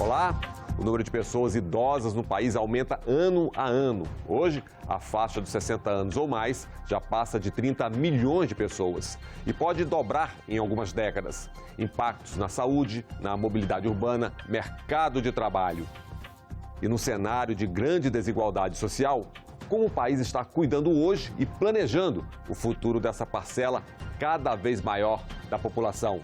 Olá! O número de pessoas idosas no país aumenta ano a ano. Hoje, a faixa dos 60 anos ou mais já passa de 30 milhões de pessoas e pode dobrar em algumas décadas. Impactos na saúde, na mobilidade urbana, mercado de trabalho. E no cenário de grande desigualdade social, como o país está cuidando hoje e planejando o futuro dessa parcela cada vez maior da população.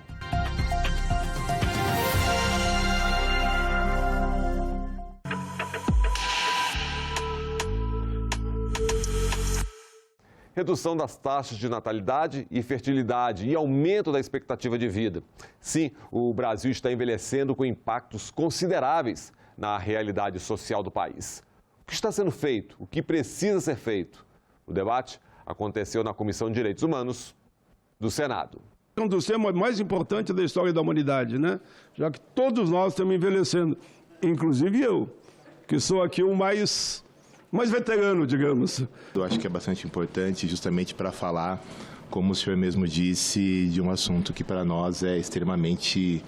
Redução das taxas de natalidade e fertilidade e aumento da expectativa de vida. Sim, o Brasil está envelhecendo com impactos consideráveis na realidade social do país. O que está sendo feito? O que precisa ser feito? O debate aconteceu na Comissão de Direitos Humanos do Senado. É um dos temas mais importantes da história da humanidade, né? Já que todos nós estamos envelhecendo, inclusive eu, que sou aqui o mais veterano, digamos. Eu acho que é bastante importante justamente para falar, como o senhor mesmo disse, de um assunto que para nós é extremamente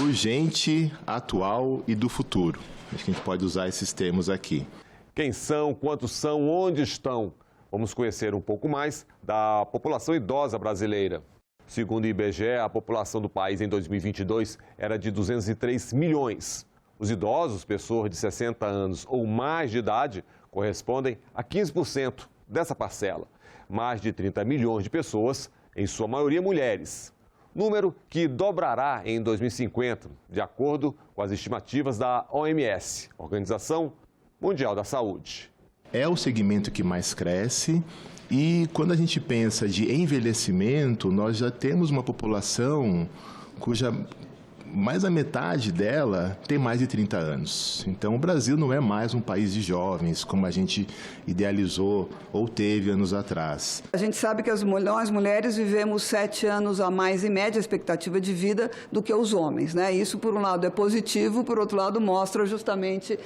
urgente, atual e do futuro. Acho que a gente pode usar esses termos aqui. Quem são, quantos são, onde estão? Vamos conhecer um pouco mais da população idosa brasileira. Segundo o IBGE, a população do país em 2022 era de 203 milhões. Os idosos, pessoas de 60 anos ou mais de idade, correspondem a 15% dessa parcela. Mais de 30 milhões de pessoas, em sua maioria mulheres. Número que dobrará em 2050, de acordo com as estimativas da OMS, Organização Mundial da Saúde. É o segmento que mais cresce e quando a gente pensa de envelhecimento, nós já temos uma população cuja mais da metade dela tem mais de 30 anos. Então, o Brasil não é mais um país de jovens, como a gente idealizou ou teve anos atrás. A gente sabe que nós, mulheres, vivemos 7 anos a mais, em média, a expectativa de vida do que os homens, né? Isso, por um lado, é positivo, por outro lado, mostra justamente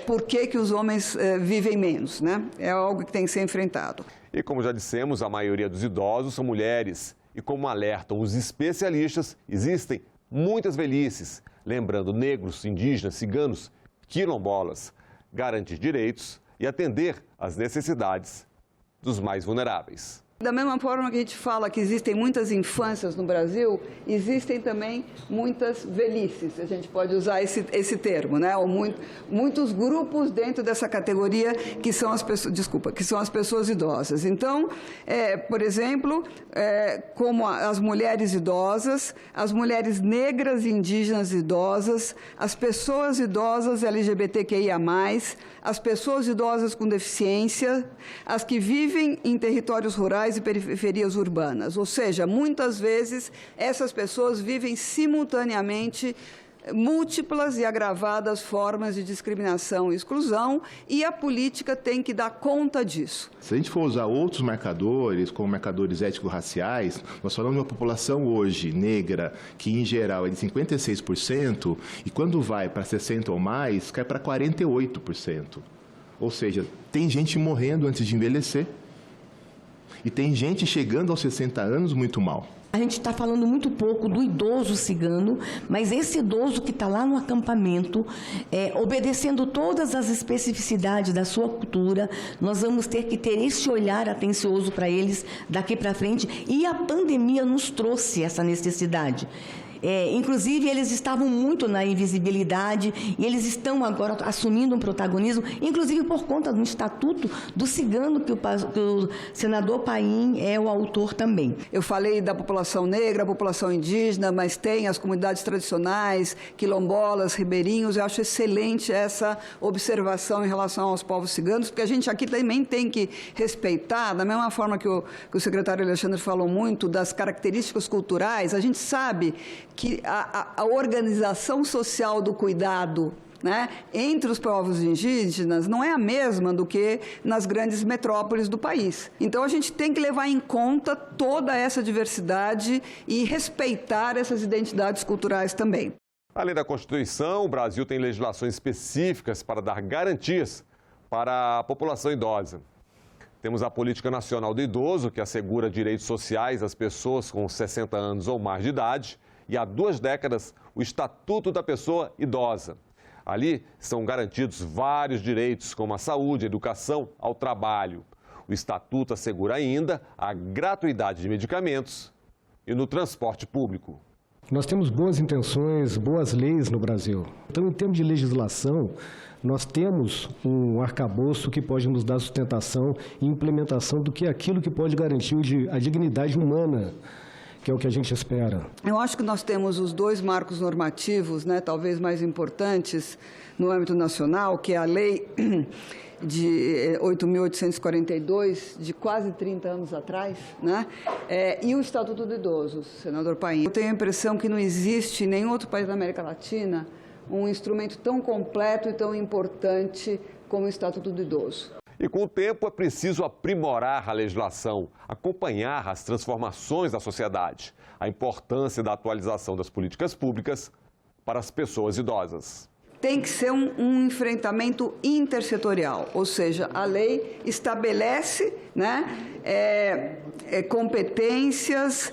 por que os homens vivem menos, né? É algo que tem que ser enfrentado. E, como já dissemos, a maioria dos idosos são mulheres. E, como alertam os especialistas, existem muitas velhices, lembrando negros, indígenas, ciganos, quilombolas, garantir direitos e atender às necessidades dos mais vulneráveis. Da mesma forma que a gente fala que existem muitas infâncias no Brasil, existem também muitas velhices, a gente pode usar esse termo, né? Ou muitos grupos dentro dessa categoria que são as pessoas, que são as pessoas idosas. Então, por exemplo, como as mulheres idosas, as mulheres negras e indígenas idosas, as pessoas idosas LGBTQIA+, as pessoas idosas com deficiência, as que vivem em territórios rurais e periferias urbanas. Ou seja, muitas vezes essas pessoas vivem simultaneamente múltiplas e agravadas formas de discriminação e exclusão, e a política tem que dar conta disso. Se a gente for usar outros marcadores, como marcadores étnico-raciais, nós falamos de uma população hoje negra, que em geral é de 56%, e quando vai para 60% ou mais, cai para 48%. Ou seja, tem gente morrendo antes de envelhecer, e tem gente chegando aos 60 anos muito mal. A gente está falando muito pouco do idoso cigano, mas esse idoso que está lá no acampamento, obedecendo todas as especificidades da sua cultura, nós vamos ter que ter esse olhar atencioso para eles daqui para frente, e a pandemia nos trouxe essa necessidade. Inclusive, eles estavam muito na invisibilidade e eles estão agora assumindo um protagonismo, inclusive por conta do Estatuto do Cigano, que o senador Paim é o autor também. Eu falei da população negra, a população indígena, mas tem as comunidades tradicionais, quilombolas, ribeirinhos. Eu acho excelente essa observação em relação aos povos ciganos, porque a gente aqui também tem que respeitar, da mesma forma que o secretário Alexandre falou muito, das características culturais. A gente sabe que a organização social do cuidado, né, entre os povos indígenas não é a mesma do que nas grandes metrópoles do país. Então, a gente tem que levar em conta toda essa diversidade e respeitar essas identidades culturais também. Além da Constituição, o Brasil tem legislações específicas para dar garantias para a população idosa. Temos a Política Nacional do Idoso, que assegura direitos sociais às pessoas com 60 anos ou mais de idade, e há 2 décadas o Estatuto da Pessoa Idosa. Ali são garantidos vários direitos, como a saúde, a educação, ao trabalho. O Estatuto assegura ainda a gratuidade de medicamentos e no transporte público. Nós temos boas intenções, boas leis no Brasil. Então, em termos de legislação, nós temos um arcabouço que pode nos dar sustentação e implementação do que é aquilo que pode garantir a dignidade humana, que é o que a gente espera. Eu acho que nós temos os 2 marcos normativos, né, talvez mais importantes no âmbito nacional, que é a Lei de 8.842, de quase 30 anos atrás, né? E o Estatuto do Idoso, senador Paim. Eu tenho a impressão que não existe em nenhum outro país da América Latina um instrumento tão completo e tão importante como o Estatuto do Idoso. E com o tempo é preciso aprimorar a legislação, acompanhar as transformações da sociedade, a importância da atualização das políticas públicas para as pessoas idosas. Tem que ser um enfrentamento intersetorial, ou seja, a lei estabelece, né, competências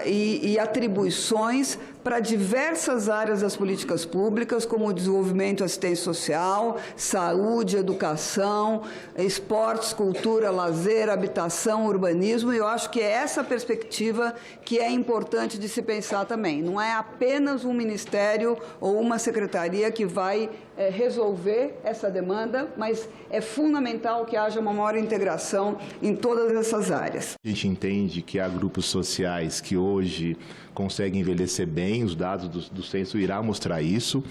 e atribuições para diversas áreas das políticas públicas, como o desenvolvimento, assistência social, saúde, educação, esportes, cultura, lazer, habitação, urbanismo. E eu acho que é essa perspectiva que é importante de se pensar também. Não é apenas um ministério ou uma secretaria que vai resolver essa demanda, mas é fundamental que haja uma maior integração em todas essas áreas. A gente entende que há grupos sociais que hoje conseguem envelhecer bem, os dados do censo irá mostrar isso.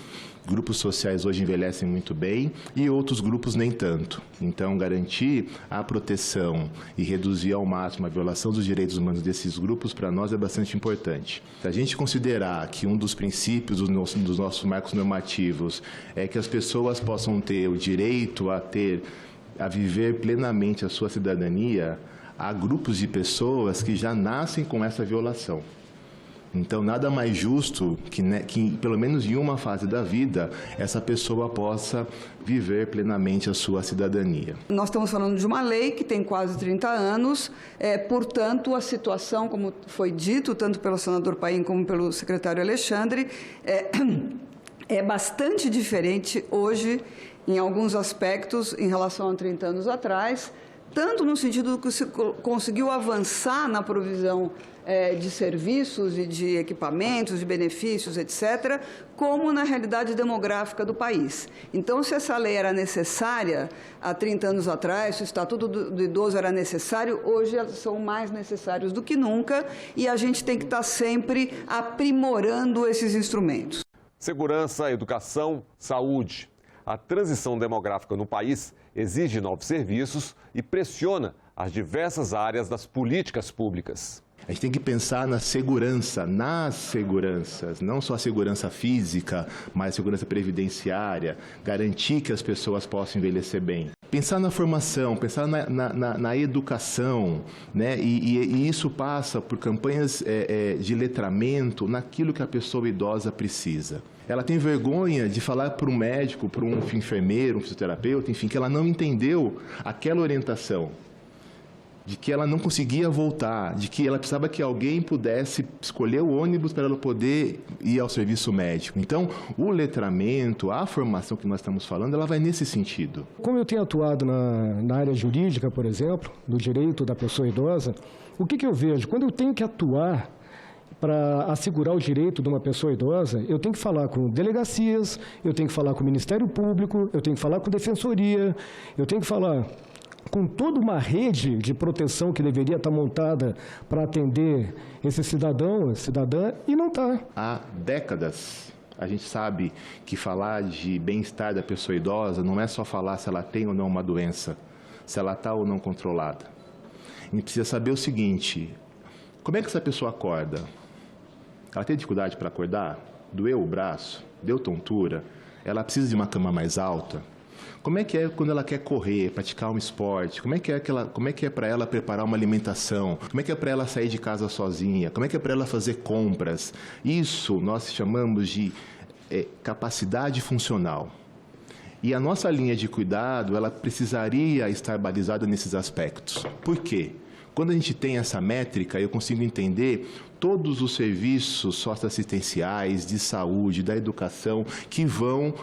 Grupos sociais hoje envelhecem muito bem e outros grupos nem tanto. Então, garantir a proteção e reduzir ao máximo a violação dos direitos humanos desses grupos, para nós, é bastante importante. Se a gente considerar que um dos princípios dos nossos marcos normativos é que as pessoas possam ter o direito a viver plenamente a sua cidadania, há grupos de pessoas que já nascem com essa violação. Então, nada mais justo que, pelo menos em uma fase da vida, essa pessoa possa viver plenamente a sua cidadania. Nós estamos falando de uma lei que tem quase 30 anos, portanto, a situação, como foi dito, tanto pelo senador Paim como pelo secretário Alexandre, é bastante diferente hoje, em alguns aspectos, em relação a 30 anos atrás, tanto no sentido que se conseguiu avançar na provisão de serviços e de equipamentos, de benefícios, etc., como na realidade demográfica do país. Então, se essa lei era necessária há 30 anos atrás, se o Estatuto do Idoso era necessário, hoje elas são mais necessários do que nunca e a gente tem que estar sempre aprimorando esses instrumentos. Segurança, educação, saúde. A transição demográfica no país exige novos serviços e pressiona as diversas áreas das políticas públicas. A gente tem que pensar na segurança, nas seguranças, não só a segurança física, mas a segurança previdenciária, garantir que as pessoas possam envelhecer bem. Pensar na formação, pensar na educação, né? E isso passa por campanhas de letramento naquilo que a pessoa idosa precisa. Ela tem vergonha de falar para um médico, para um enfermeiro, um fisioterapeuta, enfim, que ela não entendeu aquela orientação, de que ela não conseguia voltar, de que ela precisava que alguém pudesse escolher o ônibus para ela poder ir ao serviço médico. Então, o letramento, a formação que nós estamos falando, ela vai nesse sentido. Como eu tenho atuado na área jurídica, por exemplo, do direito da pessoa idosa, o que eu vejo? Quando eu tenho que atuar para assegurar o direito de uma pessoa idosa, eu tenho que falar com delegacias, eu tenho que falar com o Ministério Público, eu tenho que falar com defensoria, eu tenho que falar com toda uma rede de proteção que deveria estar montada para atender esse cidadão, cidadã, e não está. Há décadas, a gente sabe que falar de bem-estar da pessoa idosa não é só falar se ela tem ou não uma doença, se ela está ou não controlada. A gente precisa saber o seguinte: como é que essa pessoa acorda? Ela tem dificuldade para acordar? Doeu o braço? Deu tontura? Ela precisa de uma cama mais alta? Como é que é quando ela quer correr, praticar um esporte? Como é que é para ela preparar uma alimentação? Como é que é para ela sair de casa sozinha? Como é que é para ela fazer compras? Isso nós chamamos de capacidade funcional. E a nossa linha de cuidado, ela precisaria estar balizada nesses aspectos. Por quê? Quando a gente tem essa métrica, eu consigo entender todos os serviços socioassistenciais, de saúde, da educação, que vão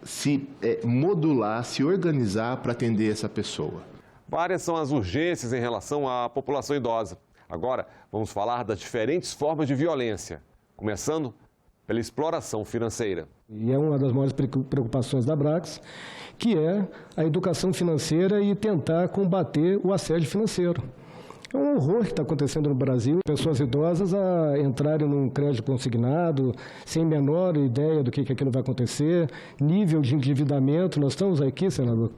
se modular, se organizar para atender essa pessoa. Várias são as urgências em relação à população idosa. Agora, vamos falar das diferentes formas de violência, começando pela exploração financeira. E é uma das maiores preocupações da Abrax, que é a educação financeira e tentar combater o assédio financeiro. É um horror que está acontecendo no Brasil, pessoas idosas a entrarem num crédito consignado, sem a menor ideia do que aquilo vai acontecer, nível de endividamento, nós estamos aqui, senador,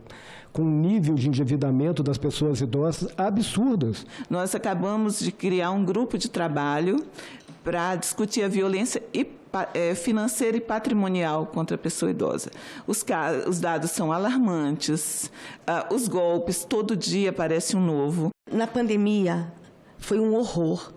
com um nível de endividamento das pessoas idosas absurdas. Nós acabamos de criar um grupo de trabalho para discutir a violência financeira e patrimonial contra a pessoa idosa. Os dados são alarmantes, os golpes, todo dia aparece um novo. Na pandemia, foi um horror.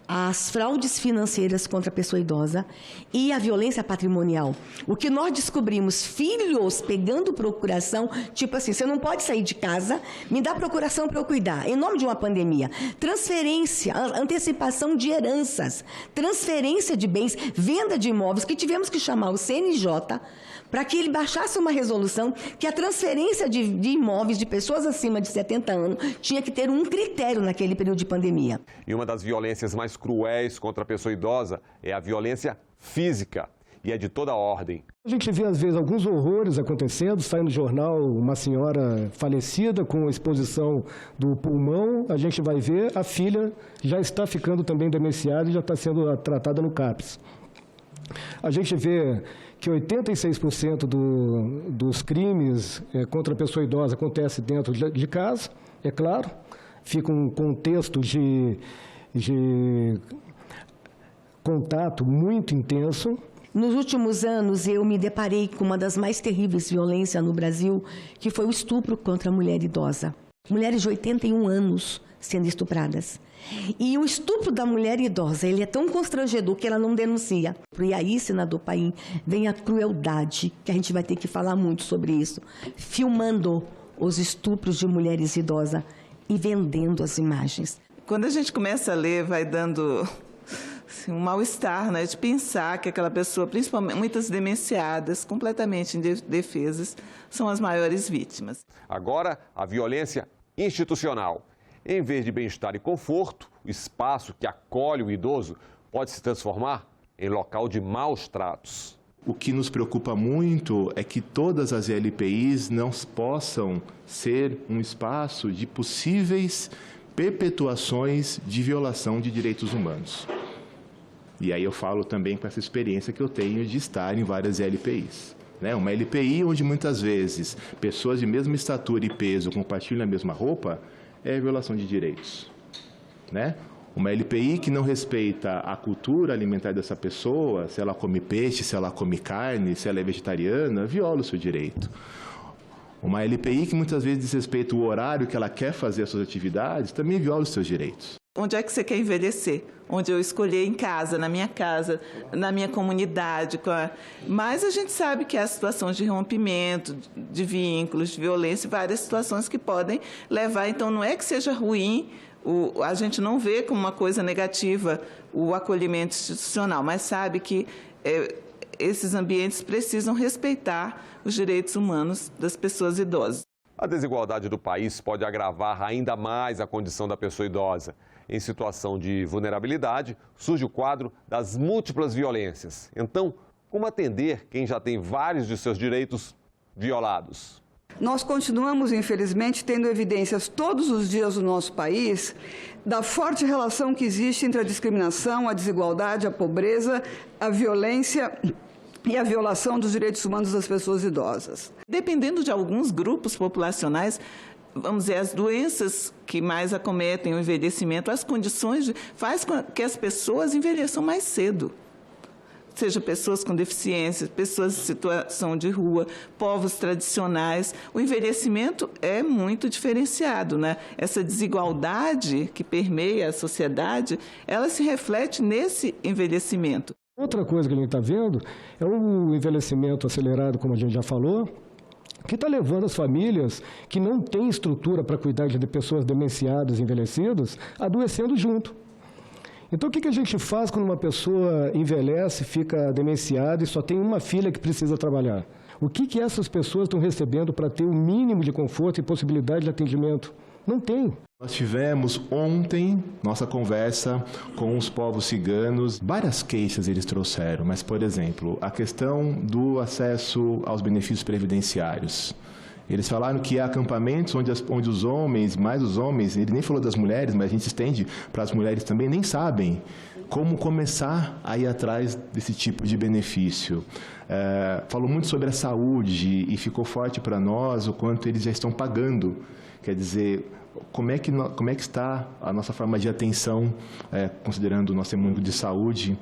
As fraudes financeiras contra a pessoa idosa e a violência patrimonial. O que nós descobrimos, filhos pegando procuração, tipo assim, você não pode sair de casa, me dá procuração para eu cuidar, em nome de uma pandemia. Transferência, antecipação de heranças, transferência de bens, venda de imóveis, que tivemos que chamar o CNJ para que ele baixasse uma resolução que a transferência de imóveis de pessoas acima de 70 anos tinha que ter um critério naquele período de pandemia. E uma das violências mais cruéis contra a pessoa idosa é a violência física, e é de toda ordem. A gente vê, às vezes, alguns horrores acontecendo, sai no jornal uma senhora falecida com exposição do pulmão, a gente vai ver, a filha já está ficando também demenciada e já está sendo tratada no CAPS. A gente vê que 86% dos crimes contra a pessoa idosa acontece dentro de casa, é claro, fica um contexto de contato muito intenso. Nos últimos anos, eu me deparei com uma das mais terríveis violências no Brasil, que foi o estupro contra a mulher idosa. Mulheres de 81 anos sendo estupradas. E o estupro da mulher idosa, ele é tão constrangedor que ela não denuncia. E aí, senador Paim, vem a crueldade, que a gente vai ter que falar muito sobre isso, filmando os estupros de mulheres idosas e vendendo as imagens. Quando a gente começa a ler, vai dando assim, um mal-estar, né, de pensar que aquela pessoa, principalmente muitas demenciadas, completamente indefesas, são as maiores vítimas. Agora, a violência institucional. Em vez de bem-estar e conforto, o espaço que acolhe o idoso pode se transformar em local de maus tratos. O que nos preocupa muito é que todas as LPIs não possam ser um espaço de possíveis perpetuações de violação de direitos humanos. E aí eu falo também com essa experiência que eu tenho de estar em várias LPIs. Uma LPI onde muitas vezes pessoas de mesma estatura e peso compartilham a mesma roupa é violação de direitos. Uma LPI que não respeita a cultura alimentar dessa pessoa, se ela come peixe, se ela come carne, se ela é vegetariana, viola o seu direito. Uma LPI que muitas vezes desrespeita o horário que ela quer fazer as suas atividades, também viola os seus direitos. Onde é que você quer envelhecer? Onde eu escolher em casa, na minha comunidade. Mas a gente sabe que há situações de rompimento, de vínculos, de violência, várias situações que podem levar. Então, não é que seja ruim, a gente não vê como uma coisa negativa o acolhimento institucional, mas sabe que esses ambientes precisam respeitar os direitos humanos das pessoas idosas. A desigualdade do país pode agravar ainda mais a condição da pessoa idosa. Em situação de vulnerabilidade, surge o quadro das múltiplas violências. Então, como atender quem já tem vários de seus direitos violados? Nós continuamos, infelizmente, tendo evidências todos os dias no nosso país da forte relação que existe entre a discriminação, a desigualdade, a pobreza, a violência e a violação dos direitos humanos das pessoas idosas. Dependendo de alguns grupos populacionais, vamos dizer, as doenças que mais acometem o envelhecimento, as condições faz com que as pessoas envelheçam mais cedo. Seja pessoas com deficiência, pessoas em situação de rua, povos tradicionais. O envelhecimento é muito diferenciado, Essa desigualdade que permeia a sociedade, ela se reflete nesse envelhecimento. Outra coisa que a gente está vendo é o envelhecimento acelerado, como a gente já falou, que está levando as famílias que não têm estrutura para cuidar de pessoas demenciadas, envelhecidas, adoecendo junto. Então, o que a gente faz quando uma pessoa envelhece, fica demenciada e só tem uma filha que precisa trabalhar? O que essas pessoas estão recebendo para ter o mínimo de conforto e possibilidade de atendimento? Não tem. Nós tivemos ontem nossa conversa com os povos ciganos. Várias queixas eles trouxeram, mas, por exemplo, a questão do acesso aos benefícios previdenciários. Eles falaram que há acampamentos onde os homens, mais os homens, ele nem falou das mulheres, mas a gente estende para as mulheres também, nem sabem como começar a ir atrás desse tipo de benefício. Falou muito sobre a saúde e ficou forte para nós o quanto eles já estão pagando. Quer dizer, como é que está a nossa forma de atenção, considerando o nosso mundo de saúde?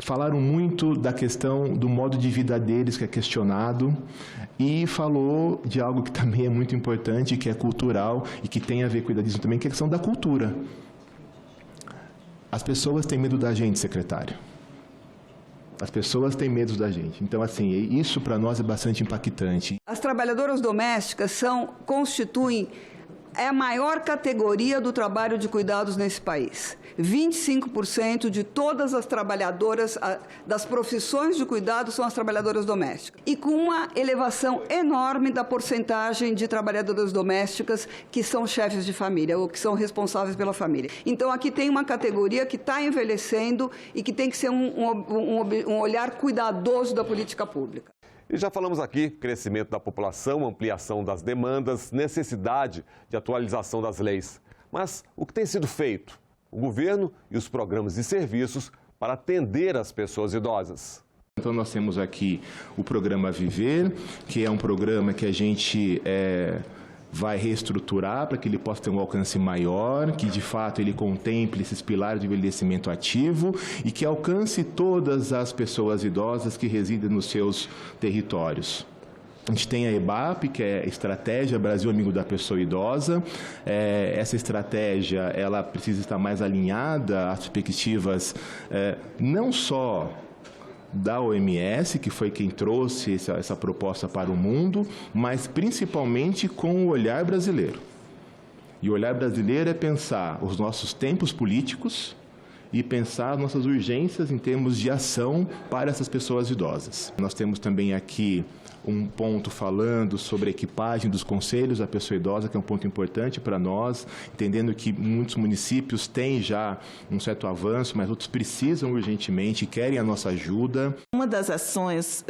Falaram muito da questão do modo de vida deles, que é questionado, e falou de algo que também é muito importante, que é cultural e que tem a ver com o idadismo também, que é a questão da cultura. As pessoas têm medo da gente, secretário. As pessoas têm medo da gente. Então, assim, isso para nós é bastante impactante. As trabalhadoras domésticas constituem a maior categoria do trabalho de cuidados nesse país. 25% de todas as trabalhadoras das profissões de cuidado são as trabalhadoras domésticas. E com uma elevação enorme da porcentagem de trabalhadoras domésticas que são chefes de família ou que são responsáveis pela família. Então, aqui tem uma categoria que está envelhecendo e que tem que ser um olhar cuidadoso da política pública. E já falamos aqui, crescimento da população, ampliação das demandas, necessidade de atualização das leis. Mas o que tem sido feito? O governo e os programas e serviços para atender as pessoas idosas. Então, nós temos aqui o programa Viver, que é um programa que a gente vai reestruturar para que ele possa ter um alcance maior, que de fato ele contemple esses pilares de envelhecimento ativo e que alcance todas as pessoas idosas que residem nos seus territórios. A gente tem a EBAP, que é a Estratégia Brasil Amigo da Pessoa Idosa. Essa estratégia ela precisa estar mais alinhada às perspectivas não só da OMS, que foi quem trouxe essa proposta para o mundo, mas principalmente com o olhar brasileiro. E o olhar brasileiro é pensar os nossos tempos políticos e pensar nossas urgências em termos de ação para essas pessoas idosas. Nós temos também aqui um ponto falando sobre a equipagem dos conselhos da pessoa idosa, que é um ponto importante para nós, entendendo que muitos municípios têm já um certo avanço, mas outros precisam urgentemente, querem a nossa ajuda. Uma das ações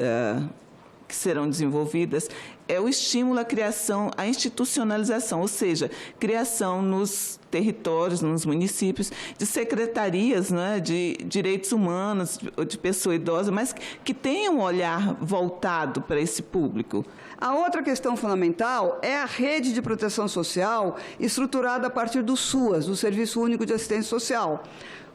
que serão desenvolvidas é o estímulo à criação, à institucionalização, ou seja, criação nos territórios, nos municípios, de secretarias, né, de direitos humanos, de pessoa idosa, mas que tenham um olhar voltado para esse público. A outra questão fundamental é a rede de proteção social estruturada a partir do SUAS, do Serviço Único de Assistência Social.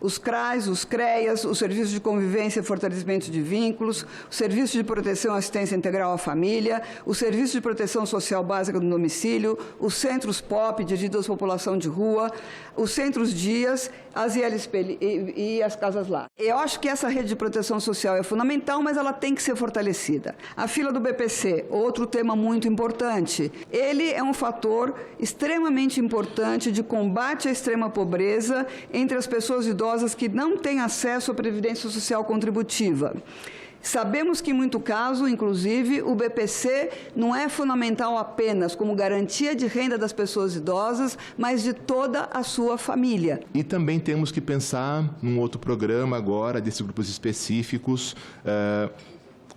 Os CRAs, os CREAs, o Serviço de Convivência e Fortalecimento de Vínculos, o Serviço de Proteção e Assistência Integral à Família, o Serviço de Proteção Social Básica do Domicílio, os Centros POP, dirigidos à população de rua, os Centros DIAS, as ILSP e as Casas Lar. Eu acho que essa rede de proteção social é fundamental, mas ela tem que ser fortalecida. A fila do BPC, outro tema muito importante. Ele é um fator extremamente importante de combate à extrema pobreza entre as pessoas idosas que não têm acesso à Previdência Social Contributiva. Sabemos que, em muito caso, inclusive, o BPC não é fundamental apenas como garantia de renda das pessoas idosas, mas de toda a sua família. E também temos que pensar num outro programa agora, desses grupos específicos,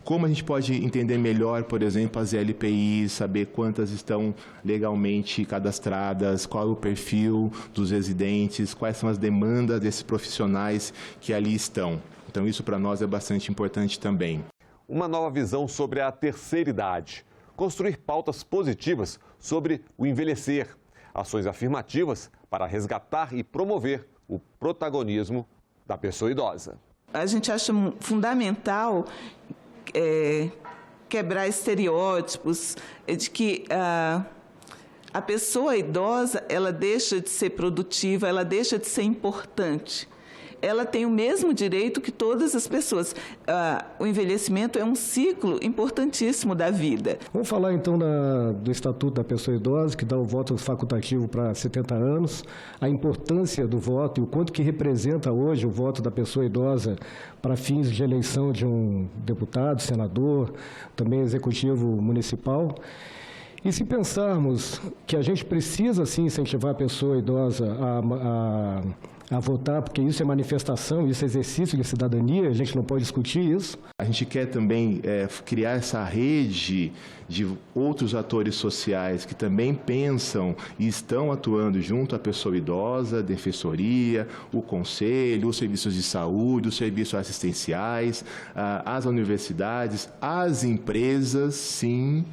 como a gente pode entender melhor, por exemplo, as LPIs, saber quantas estão legalmente cadastradas, qual é o perfil dos residentes, quais são as demandas desses profissionais que ali estão. Então, isso para nós é bastante importante também. Uma nova visão sobre a terceira idade. Construir pautas positivas sobre o envelhecer. Ações afirmativas para resgatar e promover o protagonismo da pessoa idosa. A gente acha fundamental quebrar estereótipos de que a pessoa idosa ela deixa de ser produtiva, ela deixa de ser importante. ela tem o mesmo direito que todas as pessoas. O envelhecimento é um ciclo importantíssimo da vida. Vamos falar então do Estatuto da Pessoa Idosa, que dá o voto facultativo para 70 anos, a importância do voto e o quanto que representa hoje o voto da pessoa idosa para fins de eleição de um deputado, senador, também executivo municipal. E se pensarmos que a gente precisa, sim, incentivar a pessoa idosa a votar, porque isso é manifestação, isso é exercício de cidadania, a gente não pode discutir isso. A gente quer também criar essa rede de outros atores sociais que também pensam e estão atuando junto à pessoa idosa, a defensoria, o conselho, os serviços de saúde, os serviços assistenciais, as universidades, as empresas, sim.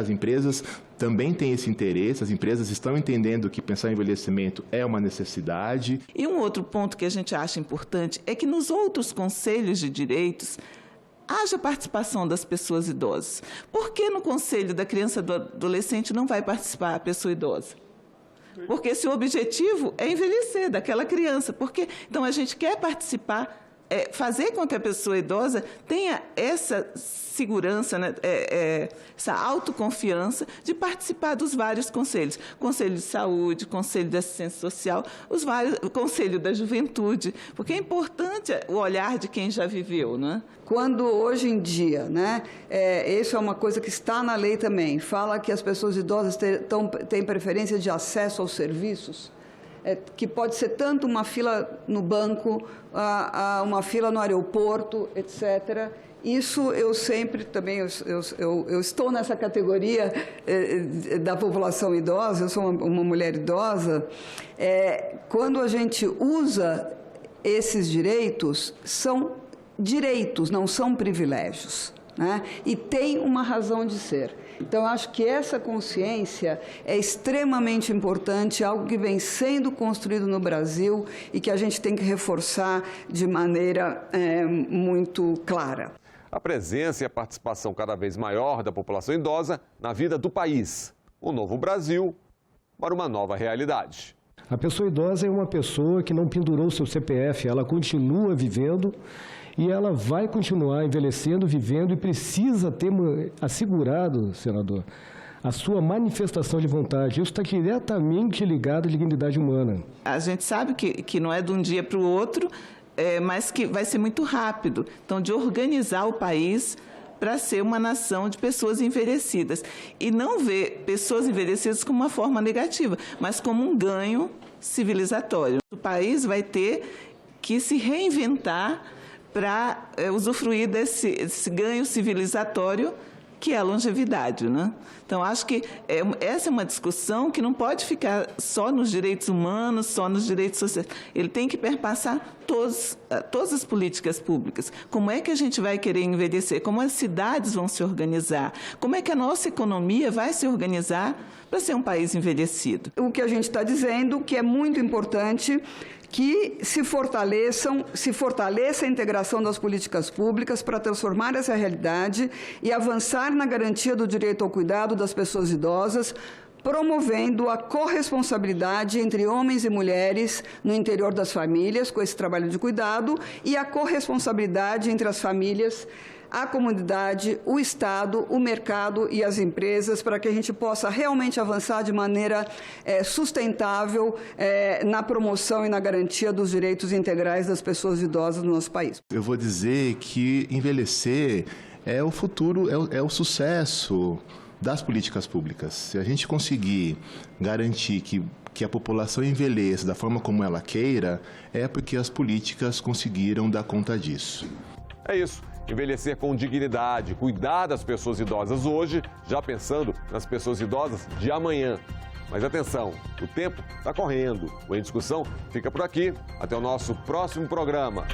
As empresas também têm esse interesse, as empresas estão entendendo que pensar em envelhecimento é uma necessidade. E um outro ponto que a gente acha importante é que nos outros conselhos de direitos haja participação das pessoas idosas. Por que no conselho da criança e do adolescente não vai participar a pessoa idosa? Porque se o objetivo é envelhecer daquela criança. Então a gente quer participar, fazer com que a pessoa idosa tenha essa segurança, essa autoconfiança de participar dos vários conselhos. Conselho de Saúde, Conselho de Assistência Social, Conselho da Juventude, porque é importante o olhar de quem já viveu, não é? Quando hoje em dia, isso é uma coisa que está na lei também, fala que as pessoas idosas têm preferência de acesso aos serviços, que pode ser tanto uma fila no banco, uma fila no aeroporto, etc. Isso eu sempre também, eu estou nessa categoria da população idosa, eu sou uma mulher idosa. Quando a gente usa esses direitos, são direitos, não são privilégios, e tem uma razão de ser. Então, eu acho que essa consciência é extremamente importante, algo que vem sendo construído no Brasil e que a gente tem que reforçar de maneira muito clara. A presença e a participação cada vez maior da população idosa na vida do país. Um novo Brasil para uma nova realidade. A pessoa idosa é uma pessoa que não pendurou seu CPF, ela continua vivendo e ela vai continuar envelhecendo, vivendo e precisa ter assegurado, senador, a sua manifestação de vontade. Isso está diretamente ligado à dignidade humana. A gente sabe que não é de um dia para o outro, mas que vai ser muito rápido. Então, de organizar o país para ser uma nação de pessoas envelhecidas. E não ver pessoas envelhecidas como uma forma negativa, mas como um ganho civilizatório. O país vai ter que se reinventar para usufruir desse ganho civilizatório que é a longevidade, né? Então, acho que essa é uma discussão que não pode ficar só nos direitos humanos, só nos direitos sociais. Ele tem que perpassar todas as políticas públicas. Como é que a gente vai querer envelhecer? Como as cidades vão se organizar? Como é que a nossa economia vai se organizar para ser um país envelhecido? O que a gente está dizendo que é muito importante que se fortaleça a integração das políticas públicas para transformar essa realidade e avançar na garantia do direito ao cuidado das pessoas idosas, promovendo a corresponsabilidade entre homens e mulheres no interior das famílias, com esse trabalho de cuidado, e a corresponsabilidade entre as famílias, a comunidade, o Estado, o mercado e as empresas, para que a gente possa realmente avançar de maneira sustentável na promoção e na garantia dos direitos integrais das pessoas idosas no nosso país. Eu vou dizer que envelhecer é o futuro, é o sucesso das políticas públicas. Se a gente conseguir garantir que a população envelheça da forma como ela queira, é porque as políticas conseguiram dar conta disso. É isso. Envelhecer com dignidade, cuidar das pessoas idosas hoje, já pensando nas pessoas idosas de amanhã. Mas atenção, o tempo está correndo. O Em Discussão fica por aqui. Até o nosso próximo programa.